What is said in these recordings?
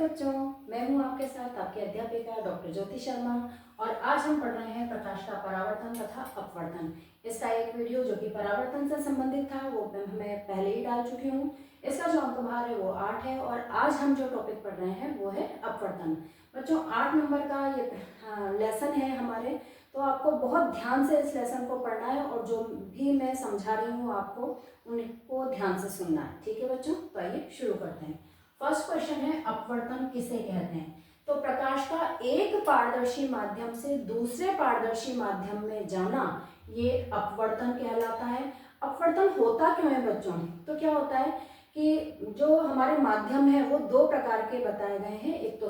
बच्चों, मैं हूं आपके साथ आपकी अध्यापिका डॉक्टर ज्योति शर्मा और आज हम पढ़ रहे हैं प्रकाश का परावर्तन तथा अपवर्तन। इसका एक वीडियो जो कि परावर्तन से संबंधित था वो मैं पहले ही डाल चुकी हूं। इसका जो अंकभार है वो 8 है और आज हम जो टॉपिक पढ़ रहे हैं वो है अपवर्तन। बच्चों 8 नंबर का ये लेसन है हमारे, तो आपको बहुत ध्यान से इस लेसन को पढ़ना है और जो भी मैं समझा रही हूँ आपको उनको ध्यान से सुनना है। ठीक है बच्चों, तो आइए शुरू करते हैं। फर्स्ट क्वेश्चन है अपवर्तन किसे कहते हैं। तो प्रकाश का एक पारदर्शी माध्यम से दूसरे पारदर्शी माध्यम में जाना ये अपवर्तन कहलाता है। अपवर्तन होता क्यों है बच्चों? तो क्या होता है कि जो हमारे माध्यम है वो दो प्रकार के बताए गए हैं, एक तो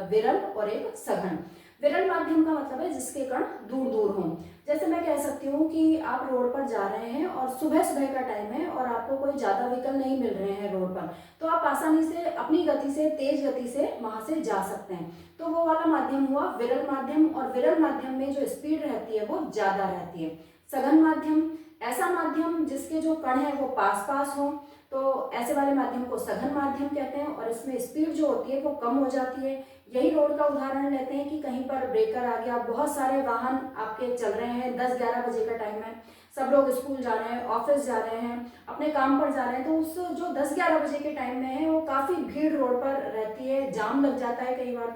विरल और एक सघन। विरल माध्यम का मतलब है जिसके कण दूर दूर हों। जैसे मैं कह सकती हूँ कि आप रोड पर जा रहे हैं और सुबह सुबह का टाइम है और आपको कोई ज़्यादा व्हीकल नहीं मिल रहे हैं रोड पर, तो आप आसानी से अपनी गति से तेज गति से वहाँ से जा सकते हैं। तो वो वाला माध्यम हुआ विरल माध्यम, और विरल माध्यम में जो स्पीड रहती है वो ज़्यादा रहती है। सघन माध्यम ऐसा माध्यम जिसके जो कण है वो पास पास हो, तो ऐसे वाले माध्यम को सघन माध्यम कहते हैं और इसमें स्पीड जो होती है वो कम हो जाती है। यही रोड का उदाहरण लेते हैं कि कहीं पर ब्रेकर आ गया, बहुत सारे वाहन आपके चल रहे हैं, 10-11 बजे का टाइम है, सब लोग स्कूल जा रहे हैं, ऑफिस जा रहे हैं, अपने काम पर जा रहे हैं, तो उस जो 10-11 बजे के टाइम में है वो काफ़ी भीड़ रोड पर रहती है, जाम लग जाता है कई बार।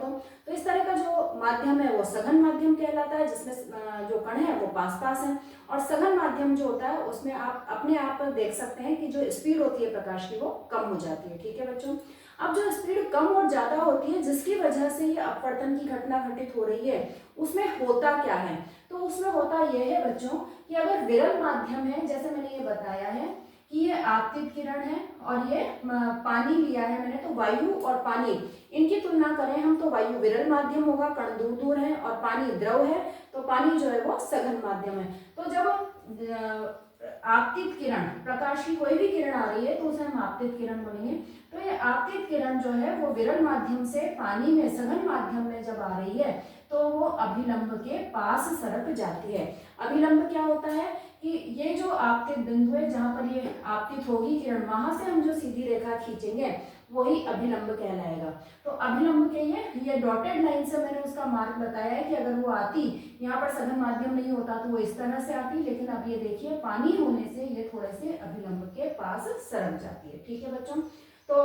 तो इस तरह का जो माध्यम है वो सघन माध्यम कहलाता है, जिसमें जो कण है वो पास पास है। और सघन माध्यम जो होता है उसमें आप अपने आप देख सकते हैं कि जो स्पीड होती है प्रकाश की वो कम हो जाती है। ठीक है बच्चों, अब जो स्पीड कम और ज्यादा होती है जिसकी वजह से ये अपवर्तन की घटना घटित हो रही है, उसमें होता क्या है? तो उसमें होता यह है बच्चों कि अगर विरल माध्यम है, जैसे मैंने ये बताया है कि ये आपतित किरण है और ये पानी लिया है मैंने, तो वायु और पानी इनकी तुलना करें हम तो वायु विरल माध्यम होगा, कण दूर दूर है, और पानी द्रव है, तो पानी जो है वो सघन माध्यम है। तो जब आपतित किरण, प्रकाश की कोई भी किरण आ रही है तो उसे हम आपतित किरण बोलेंगे। तो ये आपतित किरण जो है वो विरल माध्यम से पानी में सघन माध्यम में जब आ रही है तो वो अभिलंब के पास सरक जाती है। अभिलंब क्या होता है कि ये जो आपतित बिंदु है जहां पर ये आपतित होगी किरण, वहां से हम जो सीधी रेखा खींचेंगे वही अभिलंब कहलाएगा। तो अभिलंब के ये डॉटेड लाइन से मैंने उसका मार्क बताया है कि अगर वो आती, यहाँ पर सघन माध्यम नहीं होता तो वो इस तरह से आती, लेकिन अब ये देखिए पानी होने से ये थोड़े से अभिलंब के पास सरक जाती है। ठीक है बच्चों, तो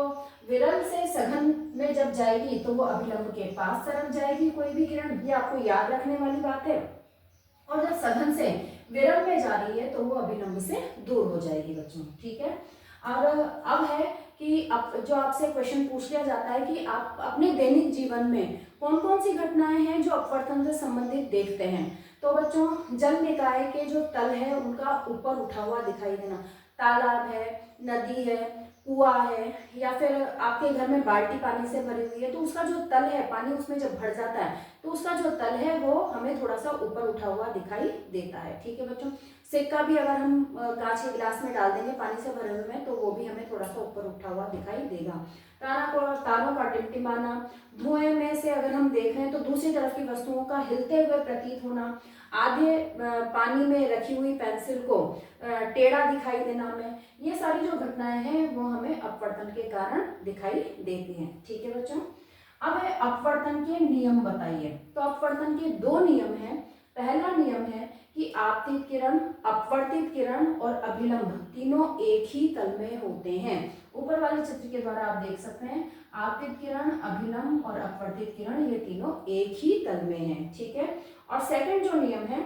विरल से सघन में जब जाएगी तो वो अभिलंब के पास सरक जाएगी कोई भी किरण, ये आपको याद रखने वाली बात है। और जब सघन से विरल में जा रही है तो वो अभिलंब से दूर हो जाएगी बच्चों। ठीक है, और अब है कि अब जो आपसे क्वेश्चन पूछ लिया जाता है कि आप अपने दैनिक जीवन में कौन कौन सी घटनाएं हैं जो अपवर्तन से संबंधित देखते हैं। तो बच्चों जल निकाय के जो तल है उनका ऊपर उठा हुआ दिखाई देना, तालाब है, नदी है, कुआं है, या फिर आपके घर में बाल्टी पानी से भरी हुई है तो उसका जो तल है, पानी उसमें जब भर जाता है तो उसका जो तल है वो हमें थोड़ा सा ऊपर उठा हुआ दिखाई देता है। ठीक है बच्चों, सिक्का भी अगर हम कांच के गिलास में डाल देंगे पानी से भरे हुए में तो वो भी हमें थोड़ा सा ऊपर उठा हुआ दिखाई देगा। तारों का टिमटिमाना, धुएं में से अगर हम देखें तो दूसरी तरफ की वस्तुओं का हिलते हुए प्रतीत होना, आधे पानी में रखी हुई पेंसिल को टेढ़ा दिखाई देना हमें, ये सारी जो घटनाएं हैं वो हमें अपवर्तन के कारण दिखाई देती हैं। ठीक है बच्चों, अब है अपवर्तन के नियम बताइए। तो अपवर्तन के दो नियम हैं। पहला नियम है कि आपतित किरण, अपवर्तित किरण और अभिलंब तीनों एक ही तल में होते हैं। ऊपर वाले चित्र के द्वारा आप देख सकते हैं आपतित किरण, अभिलंब और अपवर्तित किरण ये तीनों एक ही तल में हैं। ठीक है, और सेकंड जो नियम है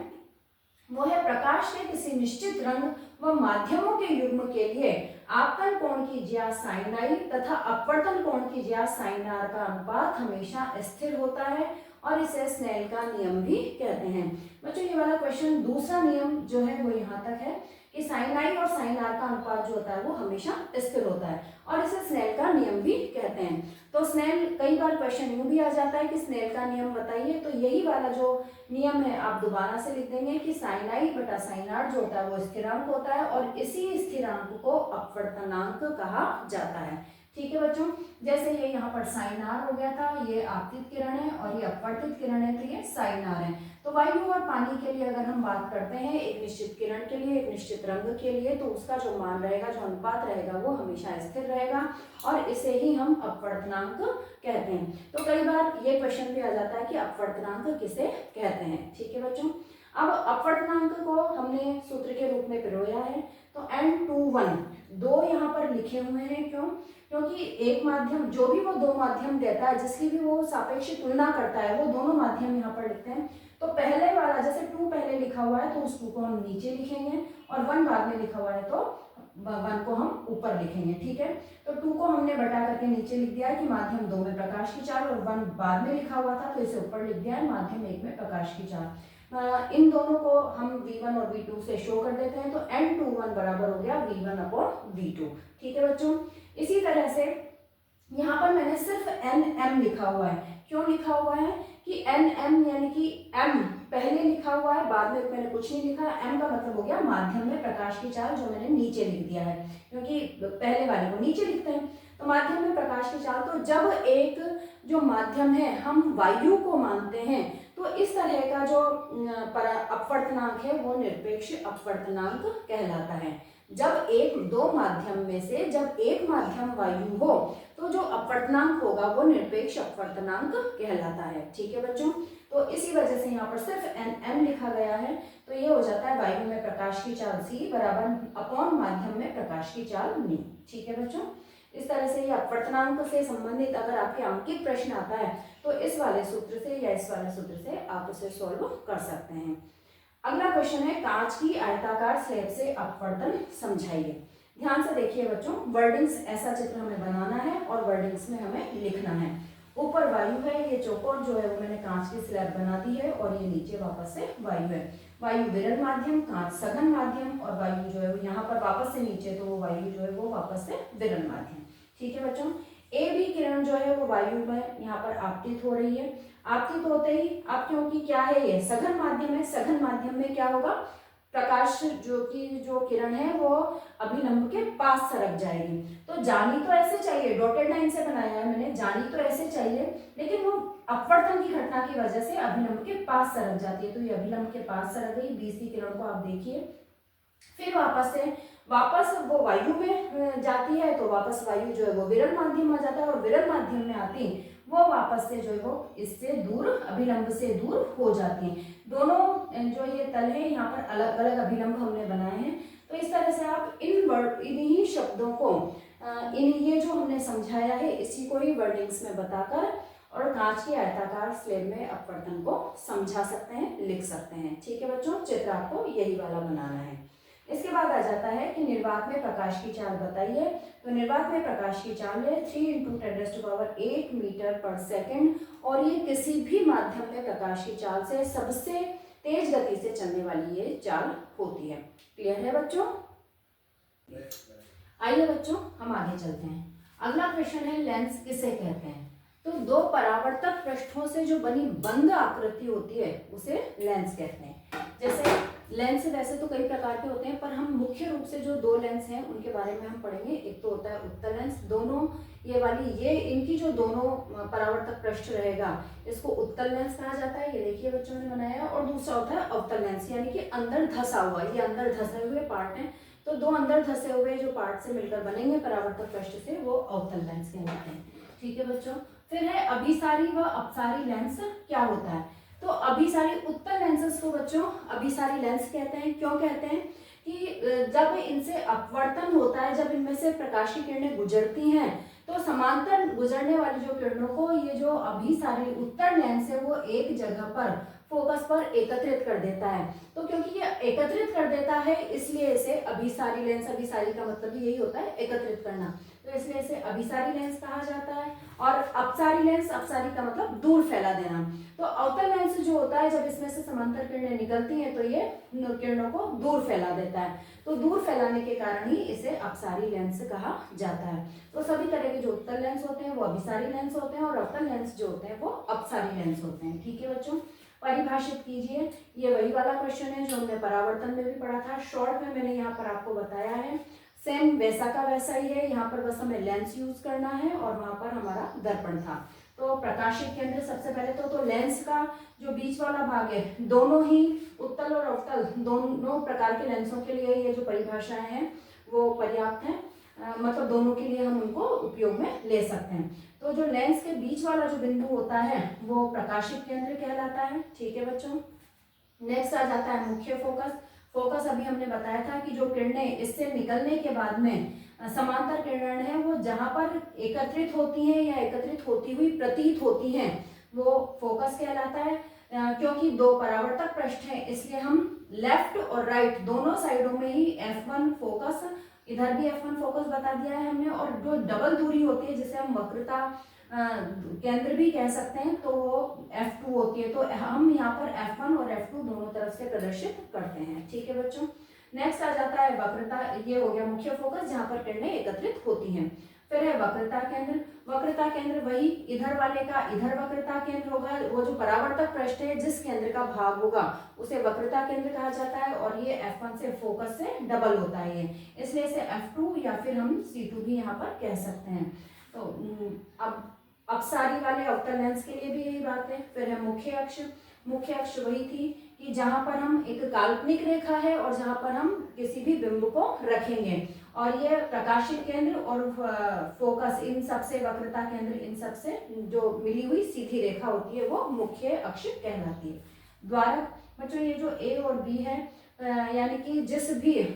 वो है प्रकाश के किसी निश्चित रंग व माध्यमों के युग्म के लिए आपतन कोण की ज्या साइन आई तथा अपवर्तन कोण की ज्या साइन आर का अनुपात हमेशा स्थिर होता है और इसे स्नेल का नियम भी कहते हैं। बच्चों ये वाला क्वेश्चन दूसरा नियम जो है वो यहाँ तक है कि साइन आई और साइन आर का अनुपात जो होता है वो हमेशा स्थिर होता है और इसे स्नेल का नियम भी कहते हैं। तो स्नेल, कई बार क्वेश्चन यूं भी आ जाता है कि स्नेल का नियम बताइए, तो यही वाला जो नियम है आप दोबारा से लिख देंगे कि साइन आई बटा साइन आर जो होता है वो स्थिरांक होता है और इसी स्थिरांक को अपवर्तनांक कहा जाता है। ठीक है बच्चों, जैसे ये यहाँ पर साइन आर हो गया था, ये आपतित किरण है और ये अपवर्तित किरण है, तो ये साइन आर है। तो वायु और पानी के लिए अगर हम बात करते हैं एक निश्चित किरण के लिए, एक निश्चित रंग के लिए, तो उसका जो मान रहेगा, जो अनुपात रहेगा, वो हमेशा स्थिर रहेगा और इसे ही हम अपवर्तनांक कहते हैं। तो कई बार ये क्वेश्चन भी आ जाता है कि अपवर्तनांक किसे कहते हैं। ठीक है बच्चों, अब अपवर्तनांक को हमने सूत्र के रूप में पिरोया है, तो N21 दो यहाँ पर लिखे हुए हैं। क्यों? क्योंकि एक माध्यम, जो भी वो दो माध्यम देता है, जिसकी भी वो सापेक्ष तुलना करता है, वो दोनों माध्यम यहाँ पर लिखते हैं। तो पहले वाला, जैसे 2 पहले लिखा हुआ है तो उस 2 को हम नीचे लिखेंगे और 1 बाद में लिखा हुआ है तो 1 को हम ऊपर लिखेंगे। ठीक है, तो 2 को हमने बटा करके नीचे लिख दिया है कि माध्यम 2 में प्रकाश की चाल, और 1 बाद में लिखा हुआ था तो इसे ऊपर लिख दिया है माध्यम 1 में प्रकाश की चाल। इन दोनों को हम V1 और V2 से शो कर देते हैं, तो N21 बराबर हो गया V1/V2। ठीक है बच्चों, इसी तरह से यहाँ पर मैंने सिर्फ NM लिखा हुआ है। क्यों लिखा हुआ है कि NM यानी कि M पहले लिखा हुआ है, बाद में मैंने कुछ नहीं लिखा। M का मतलब हो गया माध्यम में प्रकाश की चाल, जो मैंने नीचे लिख दिया है, क्योंकि पहले वाले को नीचे लिखते हैं। तो माध्यम में प्रकाश की चाल, तो जब एक जो माध्यम है हम वायु को मानते हैं, तो इस तरह का जो अपवर्तनांक है वो निरपेक्ष अपवर्तनांक कहलाता है। जब दो माध्यम में से जब एक माध्यम वायु हो, तो जो अपवर्तनांक होगा वो निरपेक्ष अपवर्तनांक कहलाता है। ठीक है बच्चों, तो इसी वजह से यहाँ पर सिर्फ NM लिखा गया है। तो ये हो जाता है वायु में प्रकाश की चाल C बराबर अपॉन माध्यम में प्रकाश की चाल नी। ठीक है बच्चों, इस तरह से ये अपवर्तनांक से संबंधित अगर आपके अंकित प्रश्न आता है तो इस वाले सूत्र से या इस वाले सूत्र से आप उसे सॉल्व कर सकते हैं। अगला क्वेश्चन है, कांच की आयताकार स्लैब से अपवर्तन समझाइए। ध्यान से देखिए बच्चों, वर्डिंग्स, ऐसा चित्र हमें बनाना है और वर्डिंग्स में हमें लिखना है। ऊपर वायु है, ये चौकोर जो है वो मैंने कांच की स्लैब बना दी है, और ये नीचे वापस से वायु है। वायु विरल माध्यम, कांच सघन माध्यम, और वायु जो है वो यहाँ पर वापस से नीचे, तो वो वायु जो है वो वापस से विरल माध्यम। ठीक है बच्चों, ए बी किरण जो है वो वायु में यहाँ पर आपतित हो रही है। आपतित होते ही, अब क्योंकि क्या है, ये सघन माध्यम है, सघन माध्यम में क्या होगा, प्रकाश जो किरण है वो अभिलंब के पास सरक जाएगी। तो जानी तो ऐसे चाहिए, डॉटेड लाइन से बनाया है मैंने, जानी तो ऐसे चाहिए, लेकिन वो अपवर्तन की घटना की वजह से अभिलंब के पास सरक जाती है। तो ये अभिलंब के पास सरक गई, बीसी किरण को आप देखिए। फिर वापस वो वायु में जाती है, तो वापस वायु जो है वो विरल माध्यम में जाता है, और विरल माध्यम में आती वो वापस से जो है वो इससे दूर, अभिलंब से दूर हो जाती हैं। दोनों जो ये तल है यहाँ पर अलग अलग अभिलंब हमने बनाए हैं। तो इस तरह से आप इन्हीं शब्दों को, ये जो हमने समझाया है इसी को ही वर्डिंग्स में बताकर और कांच की आयताकार स्लैब में अपवर्तन को समझा सकते हैं, लिख सकते हैं। ठीक है बच्चों, चित्र आपको यही वाला बनाना है। इसके बाद आ जाता है कि निर्वात में प्रकाश की चाल बताइए। तो निर्वात में प्रकाश की चाल है 3 × 10⁸ मीटर पर सेकेंड, और ये किसी भी माध्यम में प्रकाश की चाल से सबसे तेज गति से चलने वाली ये चाल होती है। क्लियर है बच्चों? आइए बच्चों हम आगे चलते हैं। अगला क्वेश्चन है, लेंस किसे कहते हैं? तो दो परावर्तक पृष्ठों से जो बनी बंद आकृति होती है उसे लेंस कहते हैं। जैसे लेंस वैसे तो कई प्रकार के होते हैं, पर हम मुख्य रूप से जो दो लेंस हैं उनके बारे में हम पढ़ेंगे। एक तो होता है उत्तल लेंस, दोनों ये वाली, ये इनकी जो दोनों परावर्तक पृष्ठ रहेगा इसको उत्तल लेंस कहा जाता है। ये देखिए बच्चों ने बनाया। और दूसरा होता है अवतल लेंस, यानी कि अंदर धसा हुआ, ये अंदर धसे हुए पार्ट हैं। तो दो अंदर धसे हुए जो पार्ट से मिलकर बनेंगे परावर्तक पृष्ठ से, वो अवतल लेंस कहलाते हैं। ठीक है बच्चों, फिर है अभिसारी व अपसारी लेंस क्या होता है? तो अभिसारी, उत्तल लेंसेस को बच्चों अभिसारी लेंस कहते हैं। क्यों कहते हैं? कि जब इनसे अपवर्तन होता है, जब इनमें से प्रकाश की किरणें गुजरती हैं, तो समांतर गुजरने वाली जो किरणों को ये जो अभिसारी उत्तल लेंस है वो एक जगह पर, फोकस पर एकत्रित कर देता है। तो क्योंकि ये एकत्रित कर देता है इसलिए इसे अभिसारी लेंस, अभिसारी का मतलब यही होता है एकत्रित करना, तो इसलिए इसे अभिसारी लेंस कहा जाता है। और अपसारी लेंस, अपसारी का मतलब दूर फैला देना। तो अवतल लेंस जो होता है, जब इसमें से समांतर किरणें निकलती हैं तो ये किरणों को दूर फैला देता है। तो दूर फैलाने के कारण ही इसे अपसारी लेंस कहा जाता है। तो सभी तरह के जो उत्तल लेंस होते हैं वो अभिसारी लेंस होते हैं, और अवतल लेंस जो होते हैं वो अपसारी लेंस होते हैं। ठीक है बच्चों, परिभाषित कीजिए। ये वही वाला क्वेश्चन है जो हमने परावर्तन में भी पढ़ा था। शॉर्ट में मैंने यहाँ पर आपको बताया है। सेम वैसा का वैसा ही है, यहाँ पर बस हमें लेंस यूज करना है और वहां पर हमारा दर्पण था। तो प्रकाशित केंद्र सबसे पहले तो लेंस का जो बीच वाला भाग है, दोनों ही उत्तल और अवतल दोनों प्रकार के लेंसों के लिए ये जो परिभाषाएं हैं वो पर्याप्त है, मतलब दोनों के लिए हम उनको उपयोग में ले सकते हैं। तो जो लेंस के बीच वाला जो बिंदु होता है वो प्रकाशित केंद्र कहलाता है। ठीक है बच्चों, नेक्स्ट आ जाता है मुख्य फोकस। फोकस अभी हमने बताया था कि जो किरणें इससे निकलने के बाद में समांतर किरण है वो जहां पर एकत्रित होती हैं या एकत्रित होती हुई प्रतीत होती हैं वो फोकस कहलाता है। क्योंकि दो परावर्तक पृष्ठ हैं इसलिए हम लेफ्ट और राइट दोनों साइडों में ही F1 फोकस, इधर भी F1 फोकस बता दिया है हमने, और जो डबल दूरी होती है जिसे हम वक्रता केंद्र भी कह सकते हैं तो वो F2 होती है। तो हम यहाँ पर F1 और F2 दोनों तरफ से प्रदर्शित करते हैं। ठीक है बच्चों, नेक्स्ट आ जाता है वक्रता, ये हो गया मुख्य फोकस जहाँ पर किरणें एकत्रित होती हैं। फिर है वक्रता केंद्र। वक्रता केंद्र वही इधर वाले का इधर वक्रता केंद्र होगा, वो जो परावर्तक पृष्ठ है जिस केंद्र का भाग होगा उसे वक्रता केंद्र कहा जाता है, और ये F1 से फोकस से डबल होता है ये, इसलिए इसे F2 या फिर हम C2 भी यहाँ पर कह सकते हैं। तो अब अपसारी वाले अवतल लेंस के लिए भी यही बात है। फिर है मुख्य अक्ष। मुख्य अक्ष वही थी कि जहां पर हम एक काल्पनिक रेखा है और जहां पर हम किसी भी बिंब को रखेंगे, और ये प्रकाशित केंद्र और फोकस इन सब से, वक्रता केंद्र इन सब से जो मिली हुई सीधी रेखा होती है वो मुख्य अक्ष कहलाती है। द्वारक बच्चों, ये जो ए और बी है यानी कि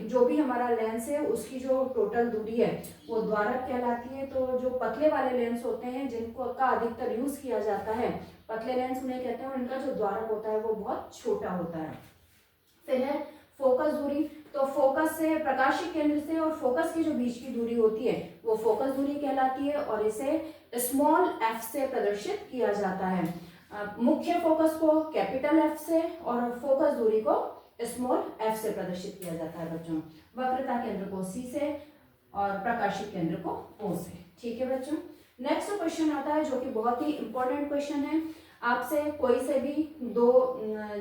जो भी हमारा लेंस है उसकी जो टोटल दूरी है वो द्वारक कहलाती है। तो जो पतले वाले लेंस होते हैं जिनको का अधिकतर यूज किया जाता है, पतले लेंस उन्हें कहते हैं, और इनका जो द्वारक होता है वो बहुत छोटा होता है। फिर है फोकस दूरी। तो फोकस से, प्रकाशित केंद्र से और फोकस की जो बीच की दूरी होती है वो फोकस दूरी कहलाती है, और इसे स्मॉल f से प्रदर्शित किया जाता है। मुख्य फोकस को कैपिटल F से और फोकस दूरी को स्मॉल f से प्रदर्शित किया जाता है बच्चों। वक्रता केंद्र को C से और प्रकाशित केंद्र को O से। ठीक है बच्चों, नेक्स्ट क्वेश्चन आता है जो कि बहुत ही इंपॉर्टेंट क्वेश्चन है। आपसे कोई से भी दो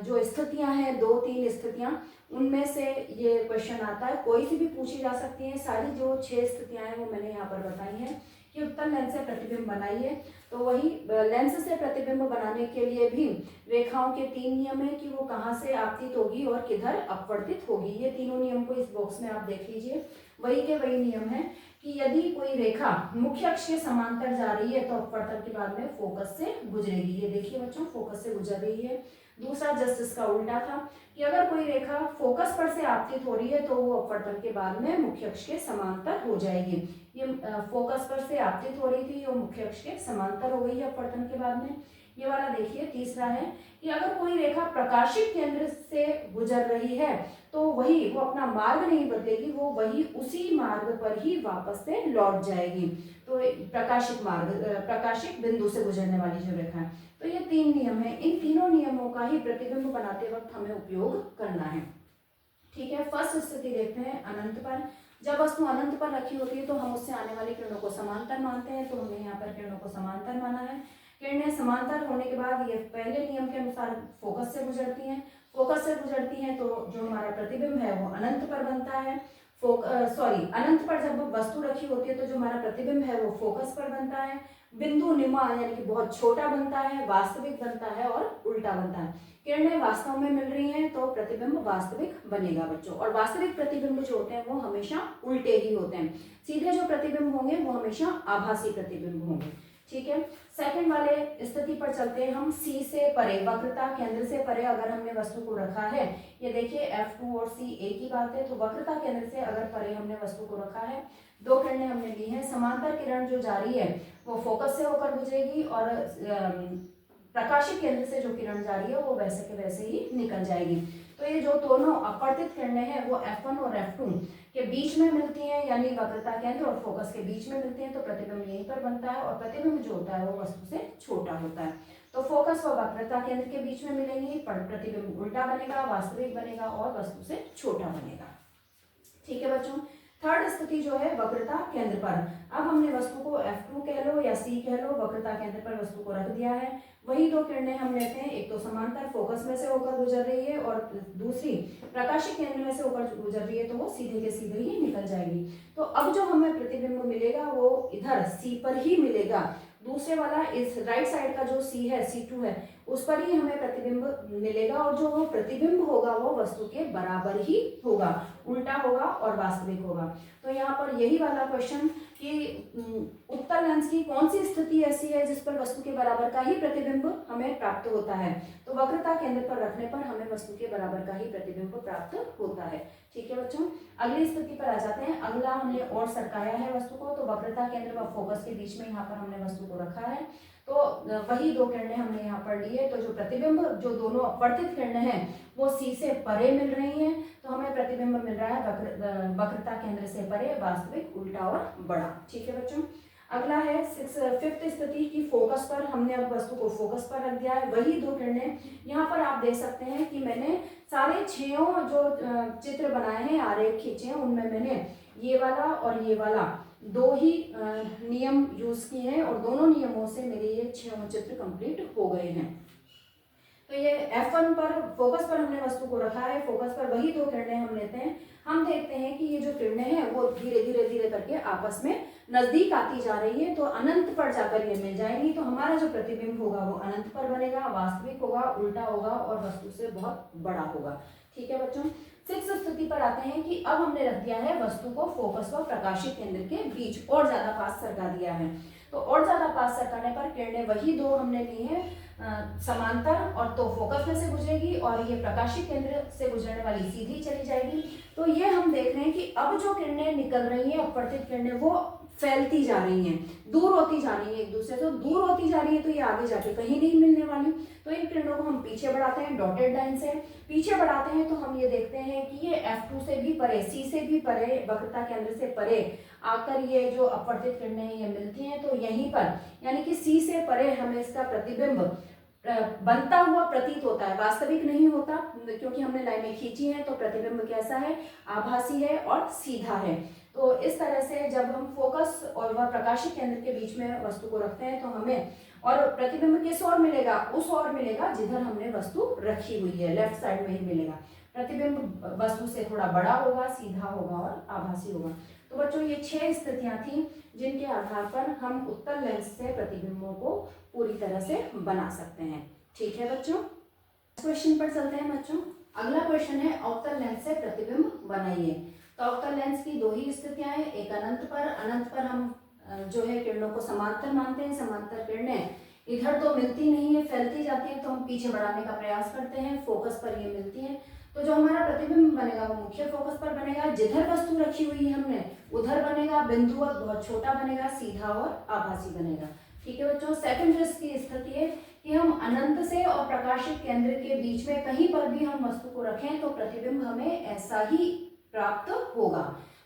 जो स्थितियां हैं, 2-3 स्थितियां, उनमें से ये क्वेश्चन आता है, कोई सी भी पूछी जा सकती है। सारी जो 6 स्थितियां हैं वो मैंने यहाँ पर बताई हैं कि उत्तल लेंस से प्रतिबिंब बनाइए। तो वही लेंस से प्रतिबिंब बनाने के लिए भी रेखाओं के 3 नियम है कि वो कहाँ से आपतित होगी और किधर अपवर्तित होगी। ये तीनों नियम को इस बॉक्स में आप देख लीजिए। वही के वही नियम है कि यदि कोई रेखा मुख्य अक्ष के समांतर जा रही है तो अपवर्तन के बाद में फोकस से गुजरेगी। ये देखिए बच्चों, फोकस से गुजर रही है। दूसरा जस्ट इसका उल्टा था कि अगर कोई रेखा फोकस पर से आपतित हो रही है तो वो अपवर्तन के बाद में मुख्य अक्ष के समांतर हो जाएगी। ये फोकस पर से आपतित हो रही थी, वो मुख्य अक्ष के समांतर हो गई है अपवर्तन के बाद में। ये वाला देखिए तीसरा है कि अगर कोई रेखा प्रकाशित केंद्र से गुजर रही है तो वही वो अपना मार्ग नहीं बदलेगी, वो वही उसी मार्ग पर ही वापस से लौट जाएगी। तो प्रकाशित बिंदु से गुजरने वाली जो रेखा है। तो ये 3 नियम है, इन तीनों नियमों का ही प्रतिबिंब बनाते वक्त हमें उपयोग करना है। ठीक है, फर्स्ट स्थिति देखते हैं अनंत पर। जब वस्तु अनंत पर रखी होती है तो हम उससे आने वाली किरणों को समांतर मानते हैं, तो हमने यहाँ पर किरणों को समांतर माना है। किरणें समांतर होने के बाद ये पहले नियम के अनुसार फोकस से गुजरती हैं। फोकस से गुजरती हैं तो जो हमारा प्रतिबिंब है वो अनंत पर बनता है। अनंत पर जब वस्तु रखी होती है तो जो हमारा प्रतिबिंब है वो फोकस पर बनता है। बिंदु निमा यानी कि बहुत छोटा बनता है, वास्तविक बनता है और उल्टा बनता है। किरणें वास्तव में मिल रही हैं तो प्रतिबिंब वास्तविक बनेगा बच्चों, और वास्तविक प्रतिबिंब जो होते हैं वो हमेशा उल्टे ही होते हैं। सीधे जो प्रतिबिंब होंगे वो हमेशा आभासी प्रतिबिंब होंगे। ठीक है, सेकंड वाले स्थिति पर चलते हैं हम। C से परे, वक्रता केंद्र से परे अगर हमने वस्तु को रखा है, ये देखिए F2 और C एक ही बात है। तो वक्रता केंद्र से अगर परे हमने वस्तु को रखा है, 2 किरणें हमने ली हैं, समांतर किरण जो जा रही है वो फोकस से होकर गुजरेगी और प्रकाशित केंद्र से जो किरण जा रही है वो वैसे के वैसे ही निकल जाएगी। तो ये जो दोनों अपवर्तित किरणें हैं वो F1 और F2 के बीच में मिलती हैं, यानी वक्रता केंद्र और फोकस के बीच में मिलती हैं, तो प्रतिबिंब यहीं पर बनता है, और प्रतिबिंब जो होता है वो वस्तु से छोटा होता है। तो फोकस व वक्रता केंद्र के बीच में मिलेंगी, प्रतिबिंब उल्टा बनेगा, वास्तविक बनेगा और वस्तु से छोटा बनेगा। ठीक है बच्चों, थर्ड स्थिति जो है वक्रता केंद्र पर। अब हमने वस्तु को F2 कह लो या C कह लो, वक्रता केंद्र पर वस्तु को रख दिया है। वही दो किरणें हम लेते हैं, एक तो समांतर फोकस में से होकर गुजर रही है और दूसरी प्रकाशिक केंद्र में से होकर गुजर रही है, तो वो सीधे के सीधे ही निकल जाएगी। तो अब जो हमें प्रतिबिंब मिलेगा वो इधर C पर ही मिलेगा। दूसरे वाला इस राइट साइड का जो C है, C2 है, उस पर ही हमें प्रतिबिंब मिलेगा और जो वो प्रतिबिंब होगा वो वस्तु के बराबर ही होगा, उल्टा होगा और वास्तविक होगा। तो यहाँ पर यही वाला क्वेश्चन कि उत्तल लेंस की कौन सी स्थिति ऐसी है जिस पर वस्तु के बराबर का ही प्रतिबिंब हमें प्राप्त होता है। तो वक्रता केंद्र पर रखने पर हमें वस्तु के बराबर का ही प्रतिबिंब प्राप्त होता है। ठीक है बच्चों, अगली स्थिति पर आ जाते हैं। अगला हमने और सरकाया है वस्तु को, तो वक्रता केंद्र व फोकस के बीच में यहाँ पर हमने वस्तु को रखा है। तो वही दो किरणें हमने यहाँ पर ली है। तो जो प्रतिबिंब, जो दोनों अपवर्तित किरणें हैं वो C से परे मिल रही हैं, तो हमें प्रतिबिंब मिल रहा है वक्रता केंद्र से परे, वास्तविक, उल्टा और बड़ा। ठीक है बच्चों, अगला है फिफ्थ स्थिति की फोकस पर। हमने अब वस्तु को फोकस पर रख दिया है। वही दो किरणें, यहाँ पर आप देख सकते हैं कि मैंने सारे 6 जो चित्र बनाए हैं, आरेख खींचे हैं, उनमें मैंने ये वाला और ये वाला 2 ही नियम यूज किए हैं और दोनों नियमों से मेरे ये 6 चित्र कंप्लीट हो गए हैं। तो ये F1 पर फोकस पर हमने वस्तु को रखा है। फोकस पर वही दो किरणें हम लेते हैं। हम देखते हैं कि ये जो किरणें हैं वो धीरे धीरे धीरे करके आपस में नजदीक आती जा रही है, तो अनंत पर जाकर ये मिल जाएंगी। तो हमारा जो प्रतिबिंब होगा वो अनंत पर बनेगा, वास्तविक होगा, उल्टा होगा और वस्तु से बहुत बड़ा होगा। ठीक है बच्चों, 6th स्थिति पर आते हैं कि अब हमने रख दिया है वस्तु को फोकस व प्रकाशिक केंद्र के बीच, और ज्यादा पास सरका दिया है। तो और ज्यादा पास सरकाने पर किरणें वही दो हमने ली है समांतर, और तो फोकस में से गुजरेगी और ये प्रकाशिक केंद्र से गुजरने वाली सीधी चली जाएगी। तो ये हम देख रहे हैं कि अब जो किरणें निकल रही हैं, अपवर्तित किरणें, वो फैलती जा रही हैं, दूर होती जा रही है एक दूसरे से। तो दूर होती जा रही है तो ये आगे जाके कहीं नहीं मिलने वाली। तो इन किरणों को हम पीछे बढ़ाते हैं, डॉटेड लाइन से पीछे बढ़ाते हैं, तो हम ये देखते हैं कि ये F2 से भी परे, C से भी परे, वक्रता केंद्र से परे आकर ये जो अपवर्तित किरणें हैं ये मिलती हैं। तो यहीं पर यानी कि C से परे हमें इसका प्रतिबिंब बनता हुआ प्रतीत होता है, वास्तविक नहीं होता, क्योंकि हमने लाइनें खींची हैं। तो प्रतिबिंब कैसा है, आभासी है और सीधा है। तो इस तरह से जब हम फोकस और वह प्रकाशिक केंद्र के बीच में वस्तु को रखते हैं तो हमें, और प्रतिबिंब किस ओर मिलेगा, उस ओर मिलेगा जिधर हमने वस्तु रखी हुई है, लेफ्ट साइड में ही मिलेगा। प्रतिबिंब वस्तु से थोड़ा बड़ा होगा, सीधा होगा और आभासी होगा। तो बच्चों ये 6 स्थितियां थी जिनके आधार पर हम उत्तल लेंस से प्रतिबिंबों को पूरी तरह से बना सकते हैं। ठीक है बच्चों, क्वेश्चन पर चलते हैं बच्चों। अगला क्वेश्चन है अवतल लेंस से प्रतिबिंब बनाइए। तो अवतल लेंस की 2 ही स्थितियां हैं, एक अनंत पर हम जो है किरणों को समांतर मानते हैं। समांतर किरणें इधर तो मिलती नहीं है, फैलती जाती है, तो हम पीछे बढ़ाने का प्रयास करते हैं, फोकस पर ये मिलती है। तो जो हमारा प्रतिबिंब बनेगा वो मुख्य फोकस पर बनेगा, जिधर वस्तु रखी हुई है हमने उधर बनेगा, बिंदुवत बहुत छोटा बनेगा, सीधा और आभासी बनेगा। ठीक है बच्चों, सेकंड की स्थिति है कि हम अनंत से और प्रकाशिक केंद्र के बीच में कहीं पर भी हम वस्तु को रखें तो प्रतिबिंब हमें ऐसा ही प्राप्त होगा।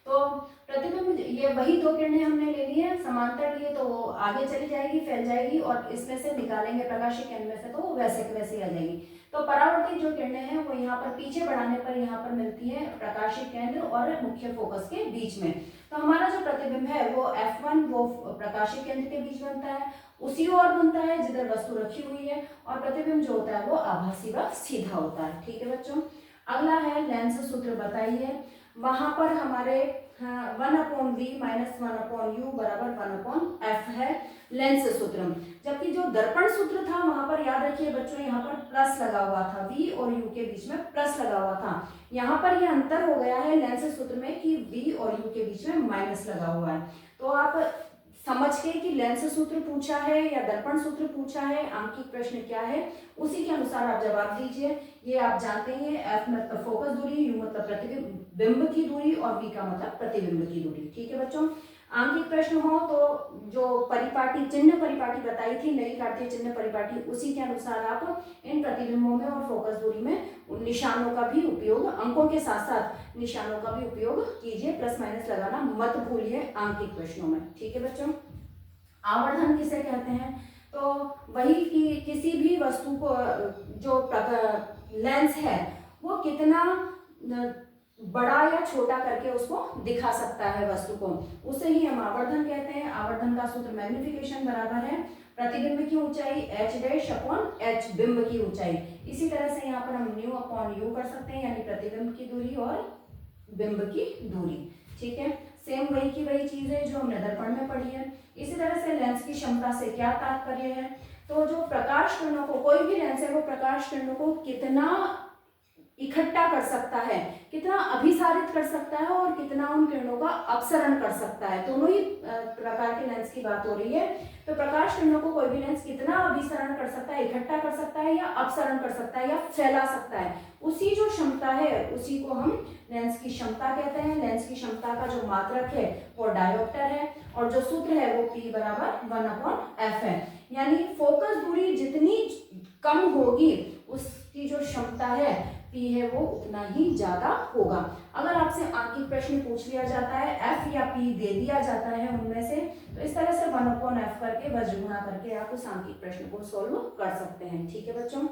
तो प्रतिबिंब ये वही 2 किरणें हमने ले ली है, समांतर लिए तो वो आगे चली जाएगी, फैल जाएगी, और इसमें से निकालेंगे प्रकाशिक केंद्र में से तो वैसे के वैसे ही आ जाएगी। तो परावर्तित जो किरणें हैं वो यहाँ पर पीछे बढ़ाने पर यहाँ पर मिलती है प्रकाशिक केंद्र और मुख्य फोकस के बीच में। तो हमारा जो प्रतिबिंब है वो F1 वो प्रकाशिक केंद्र के बीच बनता है, उसी ओर बनता है जिधर वस्तु रखी हुई है, और प्रतिबिंब जो होता है वो आभासी व सीधा होता है। ठीक है बच्चों, अगला है लेंस सूत्र बताइए। वहां पर हमारे 1/v - 1/u बराबर 1/f है लेंस सूत्र। जबकि जो दर्पण सूत्र था वहां पर याद रखिए बच्चों, यहाँ पर प्लस लगा हुआ था, v और u के बीच में प्लस लगा हुआ था। यहाँ पर यह अंतर हो गया है लेंस सूत्र में कि v और u के बीच में माइनस लगा हुआ है। तो आप समझ के कि लेंस सूत्र पूछा है या दर्पण सूत्र पूछा है, आंकिक प्रश्न क्या है, उसी के अनुसार आप जवाब दीजिए। ये आप जानते हैं, F मतलब फोकस दूरी, U मतलब प्रतिबिंब की दूरी और V का मतलब प्रतिबिंब की दूरी। ठीक है बच्चों, आंकिक प्रश्न हो तो जो परिपाटी चिन्ह परिपाटी बताई थी, नई कार्तीय चिन्ह परिपाटी, उसी के अनुसार आप इन प्रतिबिंबों में और फोकस दूरी में निशानों का भी उपयोग, अंकों के साथ साथ निशानों का भी उपयोग कीजिए। प्लस माइनस लगाना मत भूलिए आंकिक प्रश्नों में। ठीक है बच्चों, आवर्धन किसे कहते हैं, तो वही कि किसी भी वस्तु को जो लेंस है वो कितना बड़ा या छोटा करके उसको दिखा सकता है वस्तु को, उसे ही हम आवर्धन कहते हैं। आवर्धन का सूत्र मैग्निफिकेशन बराबर है प्रतिबिंब की ऊंचाई h डैश अपॉन h बिंब की ऊंचाई। इसी तरह से यहाँ पर हम न्यू अपॉन यू कर सकते हैं, यानी प्रतिबिंब की दूरी और बिंब की दूरी। ठीक है, सेम वही की वही चीज है जो हमने दर्पण में पढ़ी है। इसी तरह से लेंस की क्षमता से क्या तात्पर्य है, तो जो प्रकाश किरणों को, कोई भी लेंस है वो प्रकाश किरणों को कितना इकट्ठा कर सकता है, कितना अभिसारित कर सकता है और कितना उन किरणों का अपसरण कर सकता है। दोनों ही प्रकार के लेंस की बात हो रही है। तो प्रकाश किरणों को कोई भी लेंस कितना अभिसरण कर सकता है, इकट्ठा कर सकता है या अपसरण कर सकता है या फैला सकता है, उसी जो क्षमता है उसी को हम लेंस की क्षमता कहते हैं। लेंस की क्षमता का जो मात्रक है वो डायोप्टर है और जो सूत्र है वो P बराबर 1/f है। यानी फोकस दूरी जितनी कम होगी उसकी जो क्षमता है P है वो उतना ही ज्यादा होगा। अगर आपसे आंकिक प्रश्न पूछ लिया जाता है, F या P दे दिया जाता है उनमें से, तो इस तरह से 1/f करके वज्र गुणा करके आप उस आंकिक प्रश्न को सोल्व कर सकते हैं। ठीक है बच्चों,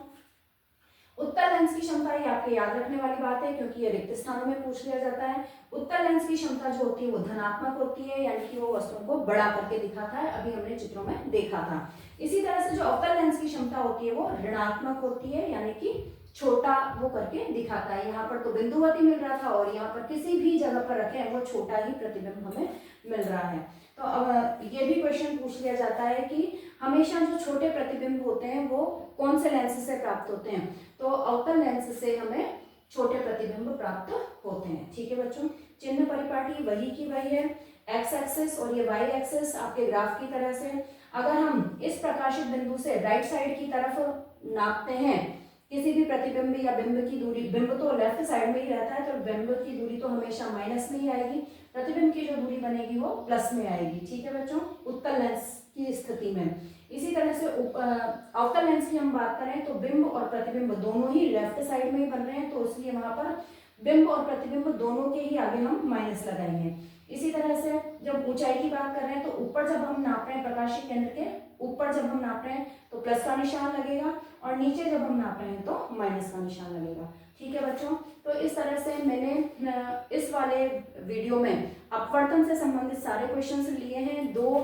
उत्तल लेंस की क्षमता ये आपके याद रखने वाली बात है क्योंकि ये रिक्त स्थानों में पूछ लिया जाता है। उत्तल लेंस की क्षमता जो होती है वो धनात्मक होती है, यानी कि वो वस्तुओं को बड़ा करके दिखाता है, अभी हमने चित्रों में देखा था। इसी तरह से जो अवतल लेंस की क्षमता होती है वो ऋणात्मक होती है, यानी कि छोटा वो करके दिखाता है। यहाँ पर तो बिंदुवती मिल रहा था और यहाँ पर किसी भी जगह पर रखें वो छोटा ही प्रतिबिंब हमें मिल रहा है। तो अब ये भी क्वेश्चन पूछ लिया जाता है कि हमेशा जो छोटे प्रतिबिंब होते हैं वो कौन से लेंस से प्राप्त होते हैं, तो अवतल लेंस से हमें छोटे प्रतिबिंब प्राप्त होते हैं। ठीक है बच्चों, चिन्ह परिपाटी वही की वही है, एक्स एक्सिस और ये वाई एक्सिस आपके ग्राफ की तरह से। अगर हम इस प्रकाशित बिंदु से राइट साइड की तरफ नापते हैं किसी भी प्रतिबिंब या बिंब की दूरी, बिंब तो लेफ्ट साइड में ही रहता है तो बिंब की दूरी तो हमेशा माइनस में ही आएगी, प्रतिबिंब की जो दूरी बनेगी वो प्लस में आएगी। ठीक है बच्चों, उत्तल लेंस की स्थिति में। इसी तरह से अवतल लेंस की हम बात करें तो बिंब और प्रतिबिंब दोनों ही लेफ्ट साइड में ही बन रहे हैं, तो इसलिए वहां पर बिंब और प्रतिबिंब दोनों के ही आगे हम माइनस लगाएंगे। इसी तरह से जब ऊंचाई की बात कर रहे हैं तो ऊपर जब हम नाप रहे हैं प्रकाशीय केंद्र के ऊपर जब हम नाप रहे हैं तो प्लस का निशान लगेगा और नीचे जब हम नाप रहे हैं तो माइनस का निशान लगेगा। ठीक है बच्चों, तो इस तरह से मैंने इस वाले वीडियो में अपवर्तन से संबंधित सारे क्वेश्चंस लिए हैं। 2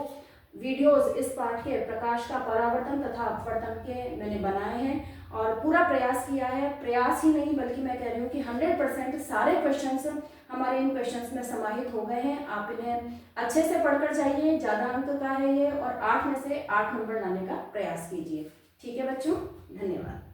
वीडियोस इस पाठ के प्रकाश का परावर्तन तथा अपवर्तन के मैंने बनाए हैं और पूरा प्रयास किया है, प्रयास ही नहीं बल्कि मैं कह रही हूँ कि 100% सारे क्वेश्चंस हमारे इन क्वेश्चंस में समाहित हो गए हैं। आप इन्हें अच्छे से पढ़कर जाइए, ज़्यादा अंक का है ये और 8 में से 8 नंबर लाने का प्रयास कीजिए। ठीक है बच्चों, धन्यवाद।